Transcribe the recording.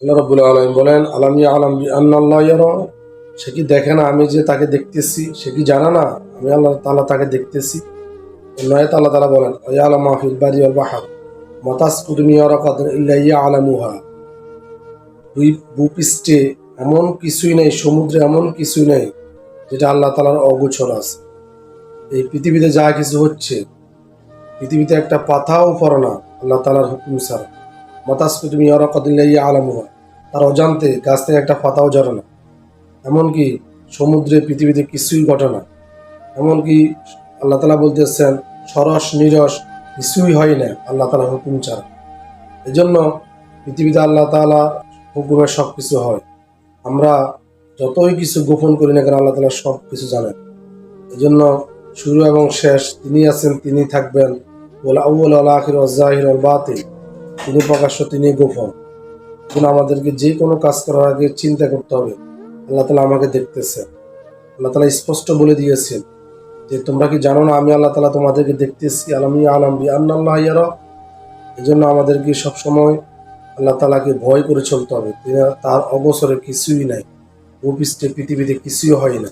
আল্লাহ রাব্বুল আলামিন বলেন, আলাম ইয়ালাম বিআন্নাল্লাহ ইয়ারা, সে কি দেখে না আমি যে তাকে দেখতেছি? সে কি জানে না আমি আল্লাহ তাআলা তাকে দেখতেছি? অন্য আয়াতে আল্লাহ তাআলা বলেন, ইয়ালামু মা ফিল বারি ওয়াল বাহর মা তাসকুতু মিন ওয়ারাকাতিন ইল্লা ইয়ালামুহা। ভূপৃষ্ঠে এমন কিছুই নেই, সমুদ্রে এমন কিছুই নেই যেটা আল্লাহ তাআলার অগোচর আছে। এই পৃথিবীতে যা কিছু হচ্ছে, পৃথিবীতে একটা পাতাও পড়ে না আল্লাহ তাআলার হুকুম ছাড়া। মা তাসকুতু মিন ওয়ারাকাতিন ইল্লা ইয়ালামুহা, তার অজান্তে গাছ থেকে একটা পাতাও ঝরে না। এমনকি সমুদ্রে পৃথিবীতে কিছুই ঘটে না। এমনকি আল্লাহ তাআলা বলতেছেন, সরস নিরস কিছুই হয় না আল্লাহ তাআলার হুকুম ছাড়া। এই জন্য পৃথিবীতে আল্লাহ তাআলা হুকুমে সব কিছু হয়। আমরা যতই কিছু গোপন করি না কেন, আল্লাহ তাআলা সব কিছু জানেন। এই জন্য শুরু এবং শেষ তিনি আছেন, তিনি থাকবেন। ওয়াল আউয়াল ওয়াল আখির ওয়াজ জাহির ওয়াল বাতিন, তিনি প্রকাশ্য, তিনি গোপন। কিন্তু আমাদেরকে যে কোনো কাজ করার আগে চিন্তা করতে হবে, আল্লাহ তাআলা আমাকে দেখতেছে। আল্লাহ তাআলা স্পষ্ট বলে দিয়েছেন যে, তোমরা কি জানো না আমি আল্লাহ তাআলা তোমাদেরকে দেখতেছি? আলাম ইয়ালাম বিআন্নাল্লাহ ইয়ারা। এই জন্য আমাদেরকে সবসময় আল্লাহ তাআলাকে ভয় করে চলতে হবে। তার অবসরে কিছুই নাই, ভূপৃষ্ঠে পৃথিবীতে কিছুই হয় না।